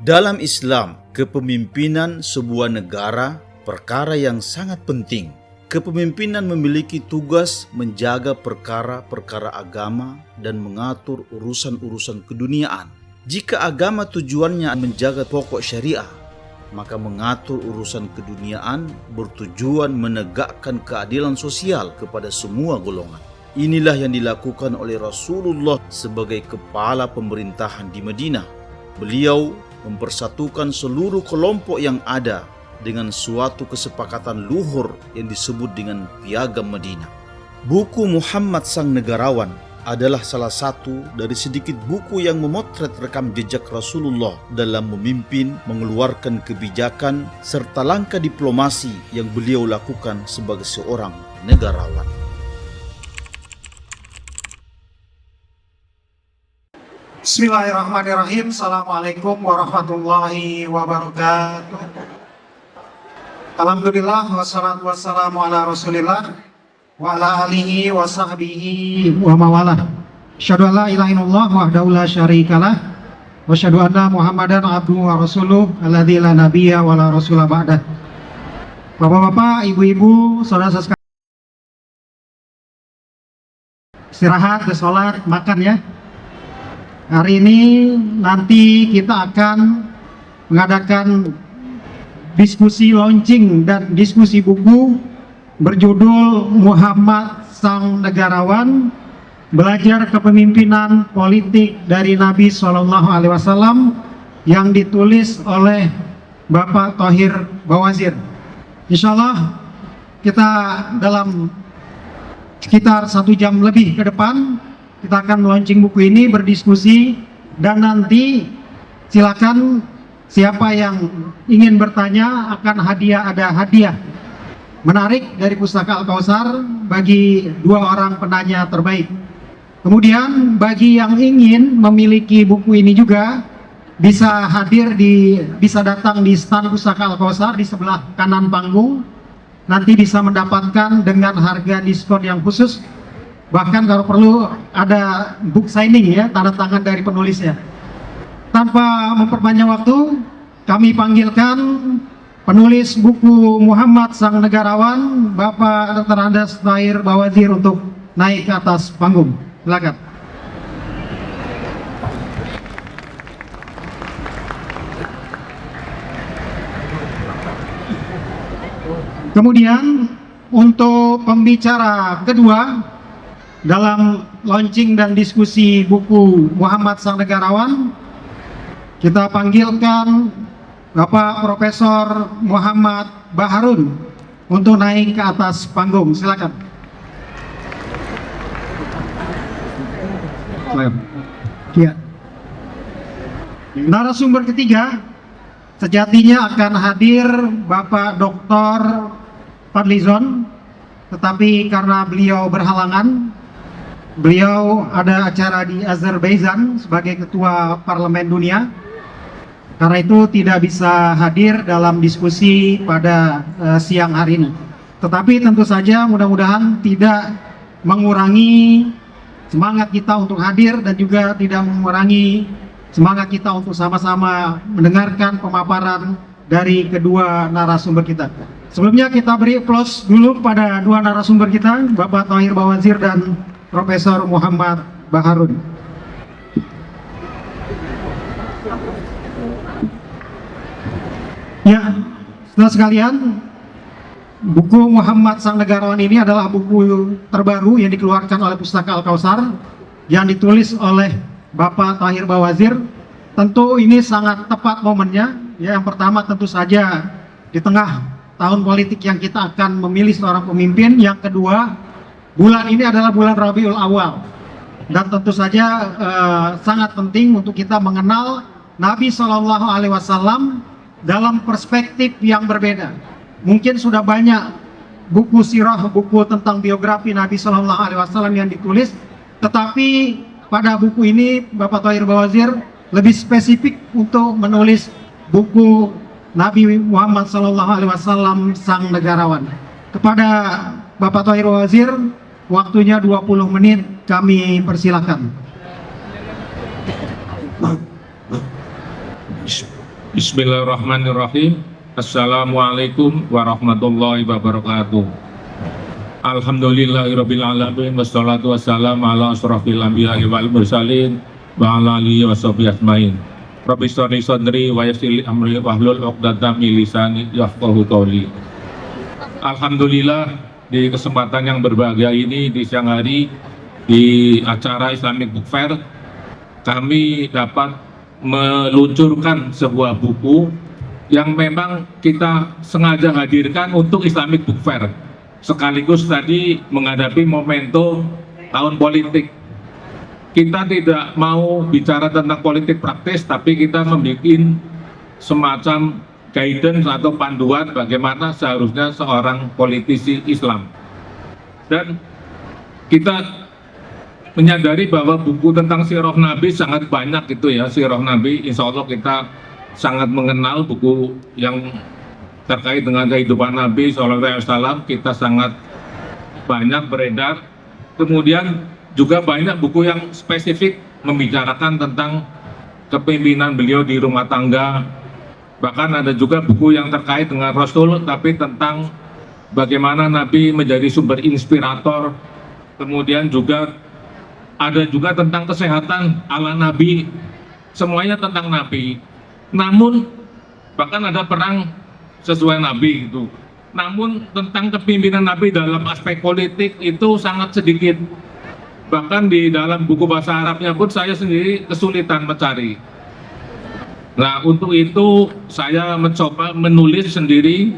Dalam Islam, kepemimpinan sebuah negara perkara yang sangat penting. Kepemimpinan memiliki tugas menjaga perkara-perkara agama dan mengatur urusan-urusan keduniaan. Jika agama tujuannya menjaga pokok syariah, maka mengatur urusan keduniaan bertujuan menegakkan keadilan sosial kepada semua golongan. Inilah yang dilakukan oleh Rasulullah sebagai kepala pemerintahan di Madinah. Beliau mempersatukan seluruh kelompok yang ada dengan suatu kesepakatan luhur yang disebut dengan Piagam Madinah. Buku Muhammad Sang Negarawan adalah salah satu dari sedikit buku yang memotret rekam jejak Rasulullah dalam memimpin, mengeluarkan kebijakan, serta langkah diplomasi yang beliau lakukan sebagai seorang negarawan. Bismillahirrahmanirrahim. Assalamualaikum warahmatullahi wabarakatuh. Alhamdulillah, wassalatu wassalamu ala rasulillah wa ala alihi wa sahbihi wa mawalah. Asyhadu an la ilaha illallah wahdahu la syarikalah wa asyhadu anna Muhammadan abduhu wa rasuluh alladzi la nabiyya wa la rasula ba'dah. Bapak-bapak, ibu-ibu, saudara-saudara sekalian, istirahat, sholat, makan ya. Hari ini nanti kita akan mengadakan diskusi launching dan diskusi buku berjudul Muhammad Sang Negarawan, Belajar Kepemimpinan Politik dari Nabi SAW, yang ditulis oleh Bapak Thohir Bawazir. Insya Allah kita dalam sekitar 1 jam lebih ke depan kita akan launching buku ini, berdiskusi, dan nanti silakan siapa yang ingin bertanya akan ada hadiah menarik dari Pustaka Al-Kautsar bagi 2 orang penanya terbaik. Kemudian bagi yang ingin memiliki buku ini juga bisa bisa datang di stand Pustaka Al-Kautsar di sebelah kanan panggung. Nanti bisa mendapatkan dengan harga diskon yang khusus. Bahkan kalau perlu ada book signing ya, tanda tangan dari penulisnya. Tanpa memperpanjang waktu, kami panggilkan penulis buku Muhammad Sang Negarawan, Bapak Dr. Andes Thohir Bawazir, untuk naik ke atas panggung. Silakan. Kemudian untuk pembicara kedua dalam launching dan diskusi buku Muhammad Sang Negarawan, kita panggilkan Bapak Profesor Muhammad Baharun untuk naik ke atas panggung. Silakan. Ya. Narasumber ketiga sejatinya akan hadir Bapak Dr. Fadlizon, tetapi karena beliau berhalangan, beliau ada acara di Azerbaijan sebagai Ketua Parlemen Dunia. Karena itu tidak bisa hadir dalam diskusi pada siang hari ini. Tetapi tentu saja mudah-mudahan tidak mengurangi semangat kita untuk hadir dan juga tidak mengurangi semangat kita untuk sama-sama mendengarkan pemaparan dari kedua narasumber kita. Sebelumnya kita beri aplaus dulu pada 2 narasumber kita, Bapak Thohir Bawazir dan Profesor Muhammad Baharun. Ya, saudara sekalian, buku Muhammad Sang Negarawan ini adalah buku terbaru yang dikeluarkan oleh Pustaka Al-Kautsar yang ditulis oleh Bapak Thohir Bawazir. Tentu ini sangat tepat momennya. Ya, yang pertama tentu saja di tengah tahun politik yang kita akan memilih seorang pemimpin. Yang kedua, bulan ini adalah bulan Rabiul Awal, dan tentu saja sangat penting untuk kita mengenal Nabi SAW dalam perspektif yang berbeda. Mungkin sudah banyak buku sirah, buku tentang biografi Nabi SAW yang ditulis, tetapi pada buku ini Bapak Thohir Bawazir lebih spesifik untuk menulis buku Nabi Muhammad SAW Sang Negarawan. Kepada Bapak Thohir Bawazir, waktunya 20 menit kami persilakan. Bismillahirrahmanirrahim. Assalamualaikum warahmatullahi wabarakatuh. Alhamdulillahirabbil alamin wassalatu wassalamu ala asrofil anbiya'i wal mursalin wa ala alihi washabihi ajmain. Rabbi shrah li sadri wa yassir li amri wahlul 'uqdatam min lisani yafqahu qawli. Alhamdulillah, di kesempatan yang berbahagia ini di siang hari di acara Islamic Book Fair kami dapat meluncurkan sebuah buku yang memang kita sengaja hadirkan untuk Islamic Book Fair, sekaligus tadi menghadapi momentum tahun politik. Kita tidak mau bicara tentang politik praktis, tapi kita membuat semacam guidance atau panduan bagaimana seharusnya seorang politisi Islam. Dan kita menyadari bahwa buku tentang sirah Nabi sangat banyak gitu ya, sirah Nabi. Insya Allah kita sangat mengenal buku yang terkait dengan kehidupan Nabi SAW, kita sangat banyak beredar. Kemudian juga banyak buku yang spesifik membicarakan tentang kepemimpinan beliau di rumah tangga. Bahkan ada juga buku yang terkait dengan Rasul, tapi tentang bagaimana Nabi menjadi sumber inspirator. Kemudian juga ada juga tentang kesehatan ala Nabi, semuanya tentang Nabi. Namun bahkan ada perang sesuai Nabi gitu. Namun tentang kepemimpinan Nabi dalam aspek politik itu sangat sedikit. Bahkan di dalam buku bahasa Arabnya pun saya sendiri kesulitan mencari. Nah, untuk itu saya mencoba menulis sendiri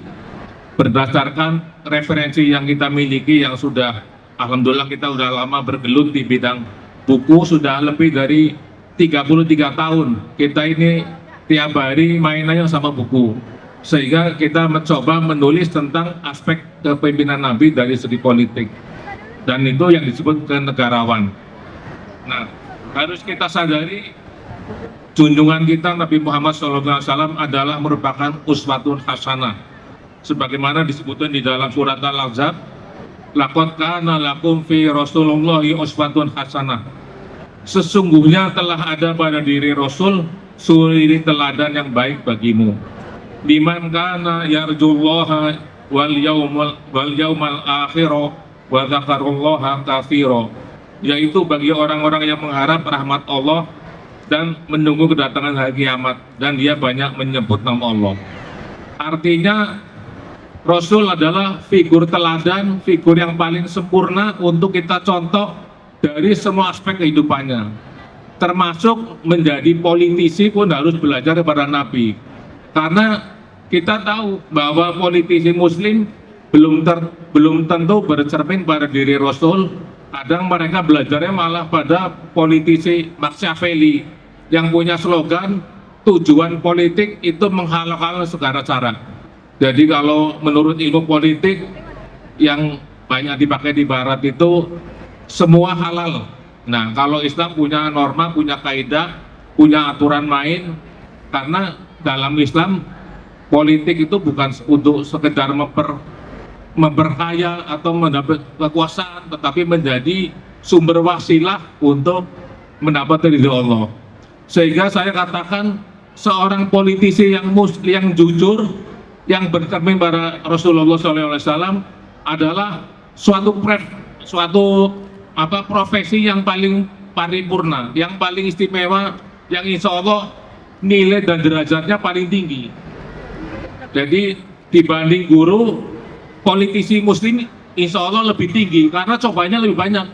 berdasarkan referensi yang kita miliki yang sudah, alhamdulillah kita sudah lama bergelut di bidang buku, sudah lebih dari 33 tahun. Kita ini tiap hari mainannya sama buku. Sehingga kita mencoba menulis tentang aspek kepemimpinan Nabi dari segi politik. Dan itu yang disebut kenegarawan. Nah, harus kita sadari junjungan kita Nabi Muhammad SAW adalah merupakan uswatun hasanah. Sebagaimana disebutkan di dalam surat Al-Ahzab, laqad kana lakum fi Rasulillahi uswatun hasanah. Sesungguhnya telah ada pada diri Rasul suri teladan yang baik bagimu. Liman kana yarjullaha wal yaumal akhir wa dzakarullaha katsira. Yaitu bagi orang-orang yang mengharap rahmat Allah dan menunggu kedatangan hari kiamat, dan dia banyak menyebut nama Allah. Artinya Rasul adalah figur teladan, figur yang paling sempurna untuk kita contoh dari semua aspek kehidupannya. Termasuk menjadi politisi pun harus belajar kepada Nabi. Karena kita tahu bahwa politisi muslim belum tentu bercermin pada diri Rasul. Kadang mereka belajarnya malah pada politisi Machiavelli yang punya slogan tujuan politik itu menghalalkan segala cara. Jadi kalau menurut ilmu politik yang banyak dipakai di barat itu semua halal. Nah, kalau Islam punya norma, punya kaidah, punya aturan main. Karena dalam Islam politik itu bukan untuk sekedar memperkaya atau mendapat kekuasaan, tetapi menjadi sumber wasilah untuk mendapat ridho Allah. Sehingga saya katakan seorang politisi yang jujur, yang bercermin pada Rasulullah SAW adalah suatu profesi yang paling paripurna, yang paling istimewa, yang insya Allah nilai dan derajatnya paling tinggi. Jadi dibanding guru, politisi muslim insya Allah lebih tinggi karena cobanya lebih banyak.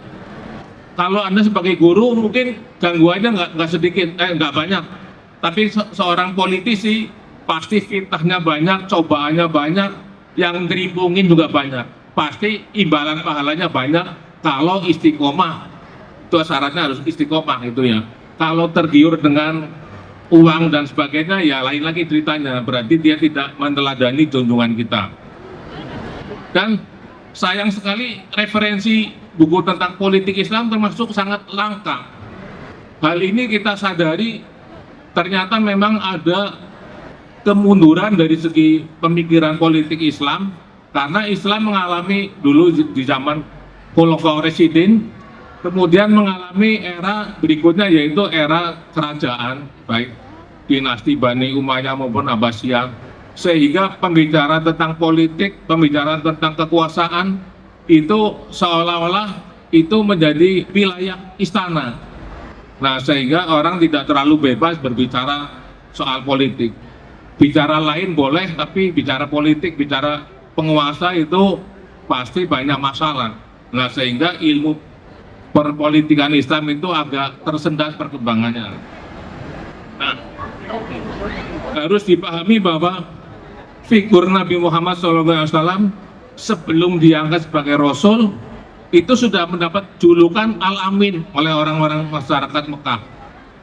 Kalau Anda sebagai guru mungkin gangguannya nggak banyak, tapi seorang politisi pasti fitnahnya banyak, cobaannya banyak, yang ngerimbungin juga banyak. Pasti imbalan pahalanya banyak kalau istiqomah. Itu syaratnya harus istiqomah itu ya. Kalau tergiur dengan uang dan sebagainya ya lain lagi ceritanya, berarti dia tidak meneladani junjungan kita. Dan sayang sekali referensi buku tentang politik Islam termasuk sangat langka. Hal ini kita sadari ternyata memang ada kemunduran dari segi pemikiran politik Islam, karena Islam mengalami dulu di zaman Khulafaur Rasyidin, kemudian mengalami era berikutnya yaitu era kerajaan, baik dinasti Bani Umayyah maupun Abbasiyah, sehingga pembicaraan tentang politik, pembicaraan tentang kekuasaan itu seolah-olah itu menjadi wilayah istana. Nah, sehingga orang tidak terlalu bebas berbicara soal politik. Bicara lain boleh, tapi bicara politik, bicara penguasa itu pasti banyak masalah. Nah, sehingga ilmu perpolitikan Islam itu agak tersendat perkembangannya. Nah, harus dipahami bahwa figur Nabi Muhammad SAW sebelum diangkat sebagai Rasul itu sudah mendapat julukan Al-Amin oleh orang-orang masyarakat Mekah.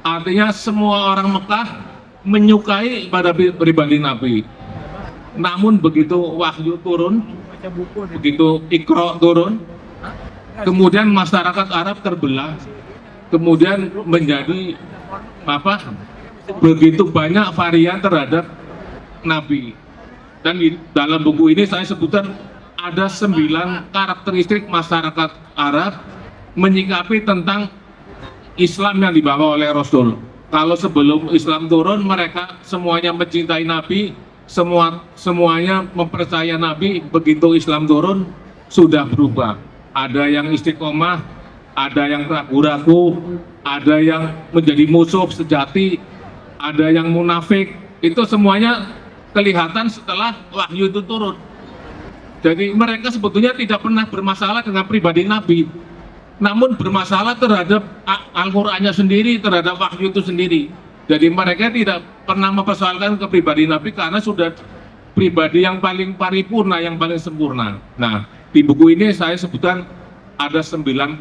Artinya semua orang Mekah menyukai pada pribadi Nabi. Namun begitu wahyu turun, begitu Iqra turun, kemudian masyarakat Arab terbelah, kemudian menjadi begitu banyak varian terhadap Nabi. Dan di dalam buku ini saya sebutkan ada 9 karakteristik masyarakat Arab menyikapi tentang Islam yang dibawa oleh Rasul. Kalau sebelum Islam turun, mereka semuanya mencintai Nabi, semuanya mempercaya Nabi. Begitu Islam turun, sudah berubah. Ada yang istiqomah, ada yang ragu-ragu, ada yang menjadi musuh sejati, ada yang munafik. Itu semuanya kelihatan setelah wahyu itu turun. Jadi mereka sebetulnya tidak pernah bermasalah dengan pribadi Nabi, namun bermasalah terhadap Al-Qur'annya sendiri, terhadap wahyu itu sendiri. Jadi mereka tidak pernah mempersoalkan ke pribadi Nabi karena sudah pribadi yang paling paripurna, yang paling sempurna. Nah, di buku ini saya sebutkan ada 9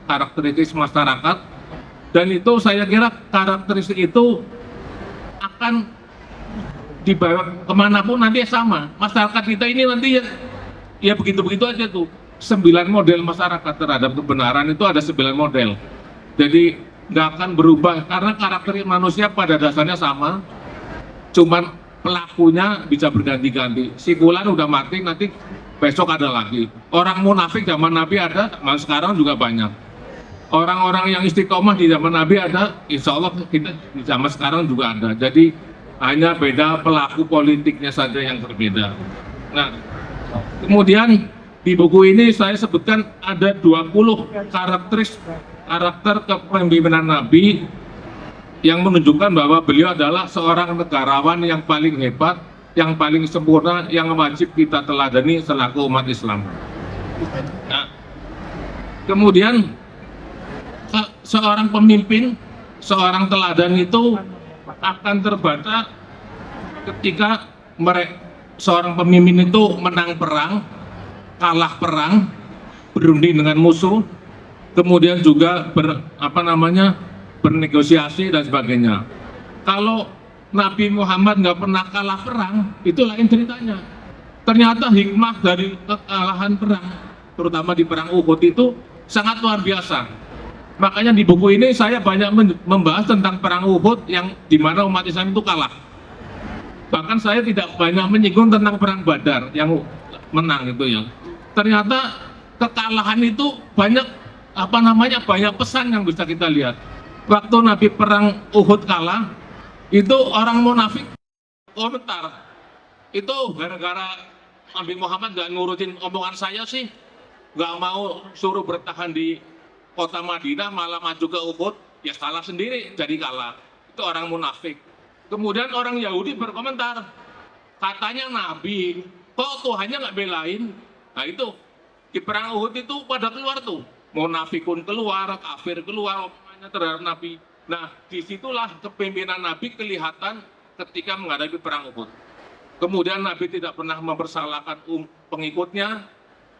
karakteristik masyarakat, dan itu saya kira karakteristik itu akan dibawa kemanapun nanti sama. Masyarakat kita ini nanti ya begitu-begitu aja tuh. 9 model masyarakat terhadap kebenaran itu ada 9 model. Jadi nggak akan berubah karena karakter manusia pada dasarnya sama. Cuman pelakunya bisa berganti-ganti. Si fulan udah mati, nanti besok ada lagi. Orang munafik zaman Nabi ada, sekarang juga banyak. Orang-orang yang istiqomah di zaman Nabi ada, insya Allah kita di zaman sekarang juga ada. Jadi hanya beda pelaku politiknya saja yang berbeda. Nah, kemudian di buku ini saya sebutkan ada 20 karakter kepemimpinan Nabi yang menunjukkan bahwa beliau adalah seorang negarawan yang paling hebat, yang paling sempurna, yang wajib kita teladani selaku umat Islam. Nah, kemudian seorang pemimpin, seorang teladan itu akan terbaca ketika seorang pemimpin itu menang perang, kalah perang, berunding dengan musuh, kemudian juga bernegosiasi dan sebagainya. Kalau Nabi Muhammad nggak pernah kalah perang, itu lain ceritanya. Ternyata hikmah dari kekalahan perang, terutama di perang Uhud itu sangat luar biasa. Makanya di buku ini saya banyak membahas tentang perang Uhud yang dimana umat Islam itu kalah. Bahkan saya tidak banyak menyinggung tentang perang Badar yang menang itu ya. Ternyata kekalahan itu banyak banyak pesan yang bisa kita lihat. Waktu Nabi perang Uhud kalah, itu orang munafik komentar, itu gara-gara Nabi Muhammad gak nurutin omongan saya sih, gak mau suruh bertahan di kota Madinah, malah maju ke Uhud, ya salah sendiri jadi kalah. Itu orang munafik. Kemudian orang Yahudi berkomentar, katanya Nabi kok Tuhannya nggak belain. Nah itu di perang Uhud itu pada keluar tuh, munafikun keluar, kafir keluar omongannya terhadap Nabi. Nah disitulah kepemimpinan Nabi kelihatan ketika menghadapi perang Uhud. Kemudian Nabi tidak pernah mempersalahkan pengikutnya.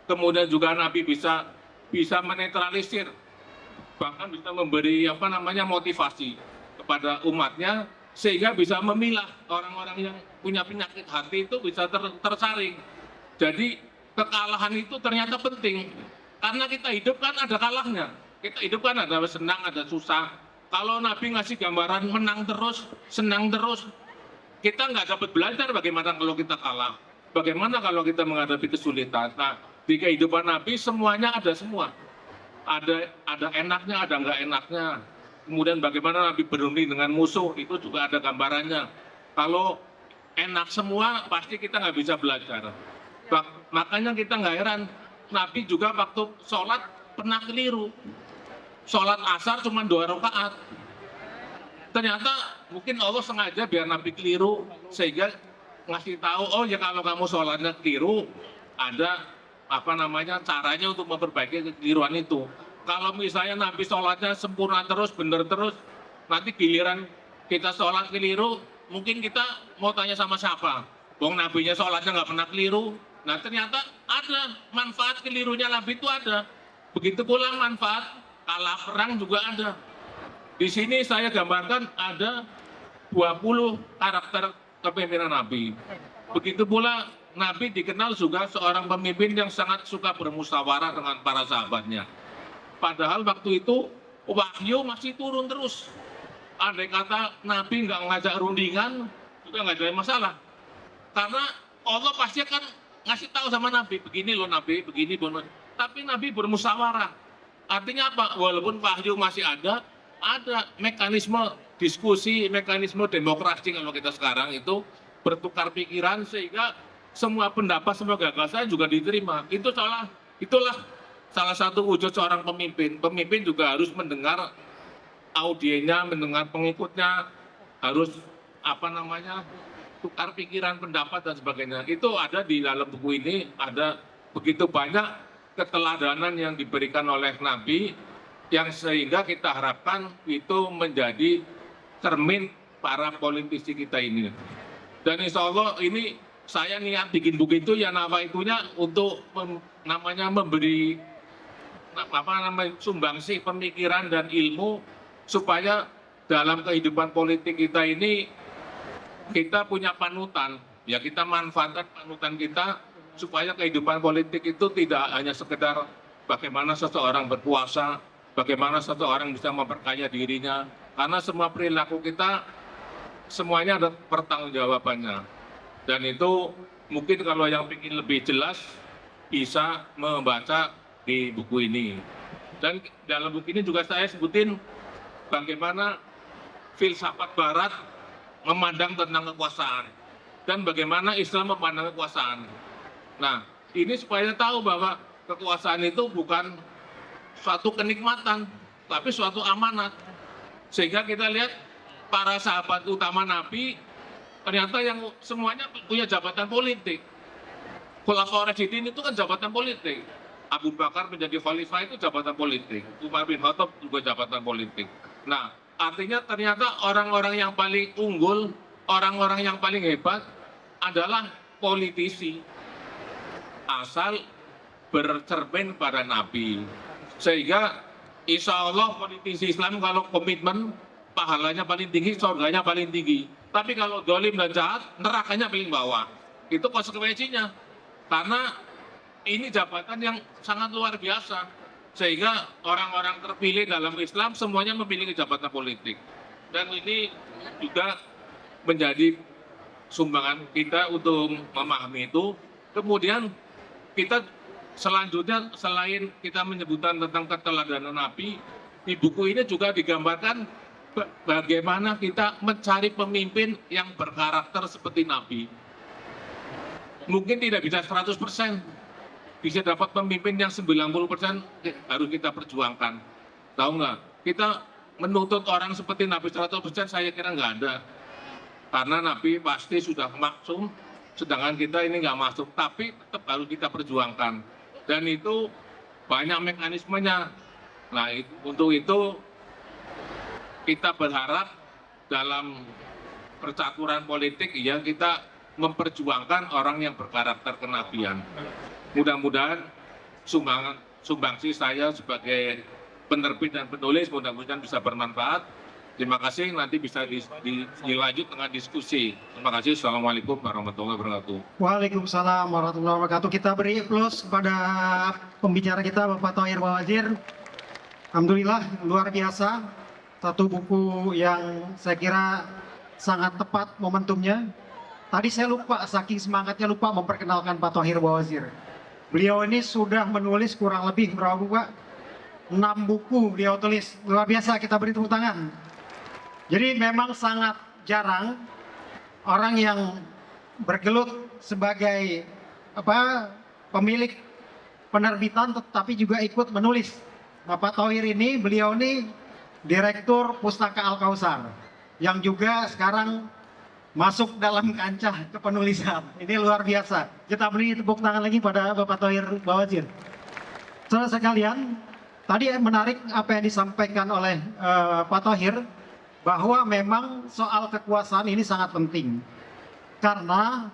Kemudian juga Nabi bisa menetralisir, bahkan bisa memberi motivasi kepada umatnya, sehingga bisa memilah orang-orang yang punya penyakit hati itu bisa tersaring. Jadi kekalahan itu ternyata penting, karena kita hidup kan ada kalahnya, kita hidup kan ada senang, ada susah. Kalau Nabi ngasih gambaran menang terus, senang terus, kita nggak dapat belajar bagaimana kalau kita kalah, bagaimana kalau kita menghadapi kesulitan. Nah, di kehidupan Nabi semuanya ada semua. Ada enaknya, ada nggak enaknya. Kemudian bagaimana Nabi berunding dengan musuh, itu juga ada gambarannya. Kalau enak semua, pasti kita nggak bisa belajar. Makanya kita nggak heran, Nabi juga waktu sholat pernah keliru. Sholat asar cuma 2 rakaat. Ternyata mungkin Allah sengaja biar Nabi keliru, sehingga ngasih tahu, oh ya kalau kamu sholatnya keliru, ada caranya untuk memperbaiki kekeliruan itu. Kalau misalnya Nabi sholatnya sempurna terus, benar terus, nanti giliran kita sholat keliru, mungkin kita mau tanya sama siapa? Wong Nabinya sholatnya nggak pernah keliru. Nah ternyata ada manfaat kelirunya Nabi itu ada. Begitu pula manfaat kalah perang juga ada. Di sini saya gambarkan ada 20 karakter kepemimpinan Nabi. Begitu pula Nabi dikenal juga seorang pemimpin yang sangat suka bermusyawarah dengan para sahabatnya. Padahal waktu itu wahyu masih turun terus. Andai kata Nabi nggak ngajak rundingan, juga nggak ada masalah. Karena Allah pasti akan ngasih tahu sama Nabi, begini loh Nabi, begini loh. Tapi Nabi bermusyawarah. Artinya apa? Walaupun wahyu masih ada mekanisme diskusi, mekanisme demokrasi kalau kita sekarang itu bertukar pikiran sehingga semua pendapat, semua gagasan juga diterima. Itulah salah satu wujud seorang pemimpin. Pemimpin juga harus mendengar audiennya, mendengar pengikutnya, harus tukar pikiran, pendapat dan sebagainya. Itu ada di dalam buku ini, ada begitu banyak keteladanan yang diberikan oleh Nabi yang sehingga kita harapkan itu menjadi cermin para politisi kita ini. Dan insya Allah ini saya niat bikin buku itu ya itunya untuk memberi sumbangsih pemikiran dan ilmu supaya dalam kehidupan politik kita ini kita punya panutan, ya kita manfaatkan panutan kita supaya kehidupan politik itu tidak hanya sekedar bagaimana seseorang berkuasa, bagaimana seseorang bisa memperkaya dirinya, karena semua perilaku kita semuanya ada pertanggungjawabannya. Dan itu mungkin kalau yang ingin lebih jelas bisa membaca di buku ini. Dan dalam buku ini juga saya sebutin bagaimana filsafat Barat memandang tentang kekuasaan dan bagaimana Islam memandang kekuasaan. Nah, ini supaya tahu bahwa kekuasaan itu bukan suatu kenikmatan, tapi suatu amanat. Sehingga kita lihat para sahabat utama Nabi ternyata yang semuanya punya jabatan politik. Khulafaur Rasyidin itu kan jabatan politik. Abu Bakar menjadi khalifah itu jabatan politik. Umar bin Khattab juga jabatan politik. Nah, artinya ternyata orang-orang yang paling unggul, orang-orang yang paling hebat adalah politisi. Asal bercermin pada Nabi. Sehingga insya Allah politisi Islam kalau komitmen, pahalanya paling tinggi, surganya paling tinggi. Tapi kalau dolim dan jahat, nerakanya paling bawah. Itu konsekuensinya. Karena ini jabatan yang sangat luar biasa. Sehingga orang-orang terpilih dalam Islam semuanya memiliki jabatan politik. Dan ini juga menjadi sumbangan kita untuk memahami itu. Kemudian kita selanjutnya selain kita menyebutkan tentang keteladanan Nabi, di buku ini juga digambarkan bagaimana kita mencari pemimpin yang berkarakter seperti Nabi. Mungkin tidak bisa 100%, bisa dapat pemimpin yang 90% harus kita perjuangkan. Tahu nggak? Kita menuntut orang seperti Nabi 100% saya kira nggak ada. Karena Nabi pasti sudah maksum, sedangkan kita ini nggak masuk. Tapi tetap harus kita perjuangkan. Dan itu banyak mekanismenya. Nah, untuk itu kita berharap dalam percaturan politik ya kita memperjuangkan orang yang berkarakter kenabian. Mudah-mudahan sumbangsi saya sebagai penerbit dan penulis mudah-mudahan bisa bermanfaat. Terima kasih, nanti bisa dilanjut dengan diskusi. Terima kasih. Assalamualaikum warahmatullahi wabarakatuh. Waalaikumsalam warahmatullahi wabarakatuh. Kita beri aplaus kepada pembicara kita Bapak Thohir Bawazir. Alhamdulillah luar biasa. Satu buku yang saya kira sangat tepat momentumnya. Tadi saya lupa, saking semangatnya lupa memperkenalkan Pak Thohir Bawazir. Beliau ini sudah menulis kurang lebih berapa Pak? 6 buku beliau tulis, luar biasa, kita beri tepuk tangan. Jadi memang sangat jarang orang yang bergelut sebagai pemilik penerbitan tetapi juga ikut menulis. Bapak Thohir ini, beliau ini Direktur Pustaka Al-Kausar yang juga sekarang masuk dalam kancah kepenulisan. Ini luar biasa. Kita beri tepuk tangan lagi pada Bapak Thohir Bawazir. Saudara sekalian, tadi menarik apa yang disampaikan oleh Pak Thohir, bahwa memang soal kekuasaan ini sangat penting. Karena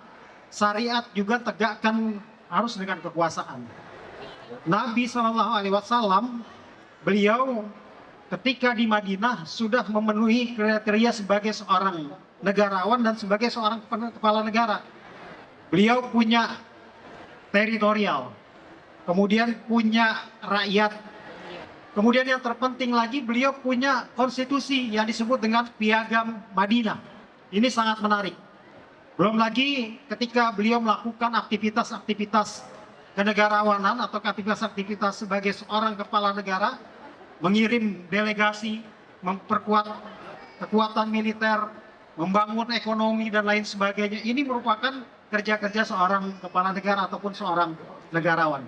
syariat juga tegakkan harus dengan kekuasaan. Nabi SAW, beliau ketika di Madinah sudah memenuhi kriteria sebagai seorang negarawan dan sebagai seorang kepala negara. Beliau punya teritorial, kemudian punya rakyat, kemudian yang terpenting lagi beliau punya konstitusi yang disebut dengan Piagam Madinah. Ini sangat menarik. Belum lagi ketika beliau melakukan aktivitas-aktivitas kenegarawanan atau aktivitas-aktivitas sebagai seorang kepala negara, mengirim delegasi, memperkuat kekuatan militer, membangun ekonomi dan lain sebagainya. Ini merupakan kerja-kerja seorang kepala negara ataupun seorang negarawan.